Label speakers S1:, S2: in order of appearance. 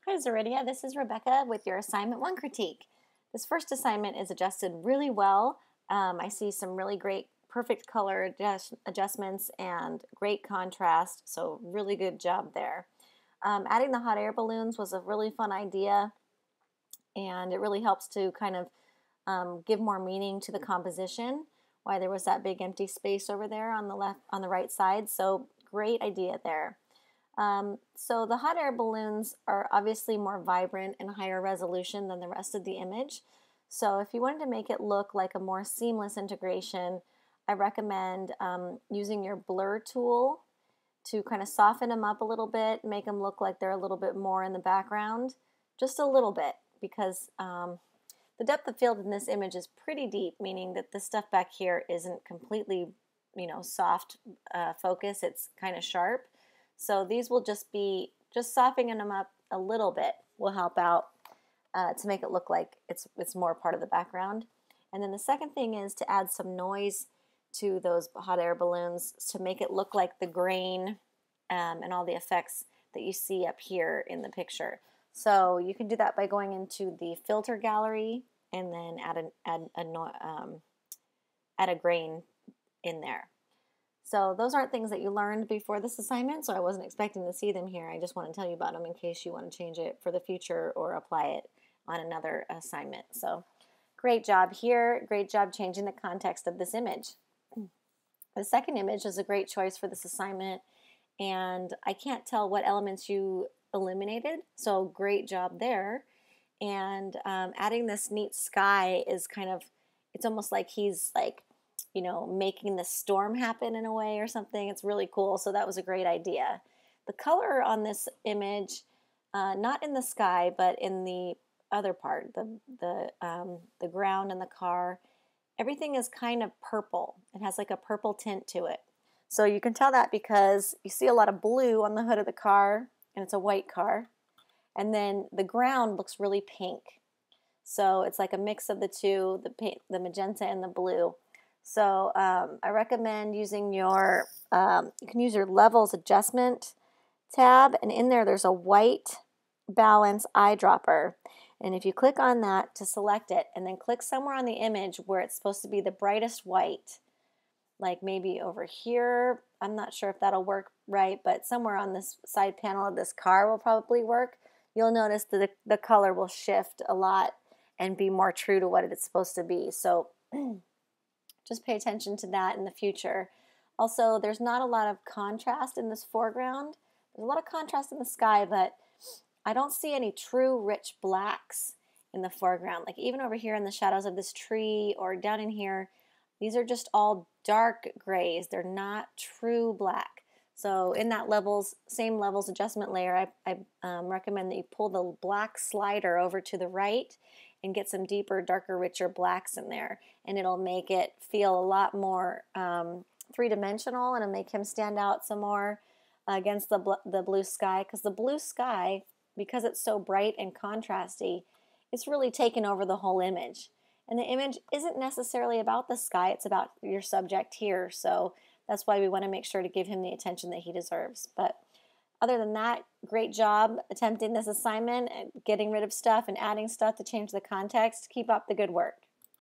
S1: Hi Zuridia, this is Rebecca with your assignment 1 critique. This first assignment is adjusted really well. I see some really great perfect color adjustments and great contrast, so really good job there. Adding the hot air balloons was a really fun idea, and it really helps to kind of give more meaning to the composition, why there was that big empty space over there on the right side, so great idea there. So the hot air balloons are obviously more vibrant and higher resolution than the rest of the image. So if you wanted to make it look like a more seamless integration, I recommend using your blur tool to kind of soften them up a little bit, make them look like they're a little bit more in the background, just a little bit, because the depth of field in this image is pretty deep, meaning that the stuff back here isn't completely, soft focus. It's kind of sharp. So these will just softening them up a little bit will help out to make it look like it's more part of the background. And then the second thing is to add some noise to those hot air balloons to make it look like the grain and all the effects that you see up here in the picture. So you can do that by going into the filter gallery and then add a grain in there. So those aren't things that you learned before this assignment, so I wasn't expecting to see them here. I just want to tell you about them in case you want to change it for the future or apply it on another assignment. So great job here. Great job changing the context of this image. The second image is a great choice for this assignment, and I can't tell what elements you eliminated, so great job there. And adding this neat sky is it's almost like he's making the storm happen in a way or something. It's really cool. So that was a great idea. The color on this image, not in the sky, but in the other part, the ground and the car, everything is kind of purple. It has like a purple tint to it. So you can tell that because you see a lot of blue on the hood of the car, and it's a white car. And then the ground looks really pink. So it's like a mix of the two, the magenta and the blue. So I recommend using you can use your levels adjustment tab, and in there's a white balance eyedropper. And if you click on that to select it, and then click somewhere on the image where it's supposed to be the brightest white, like maybe over here, I'm not sure if that'll work right, but somewhere on this side panel of this car will probably work, you'll notice that the color will shift a lot and be more true to what it's supposed to be. So just pay attention to that in the future. Also, there's not a lot of contrast in this foreground. There's a lot of contrast in the sky, but I don't see any true rich blacks in the foreground. Like even over here in the shadows of this tree or down in here, these are just all dark grays. They're not true black. So in that same levels adjustment layer, I recommend that you pull the black slider over to the right and get some deeper, darker, richer blacks in there. And it'll make it feel a lot more three-dimensional, and it'll make him stand out some more against the blue sky. Because the blue sky, because it's so bright and contrasty, it's really taken over the whole image. And the image isn't necessarily about the sky, it's about your subject here. So that's why we want to make sure to give him the attention that he deserves. But other than that, great job attempting this assignment and getting rid of stuff and adding stuff to change the context. Keep up the good work.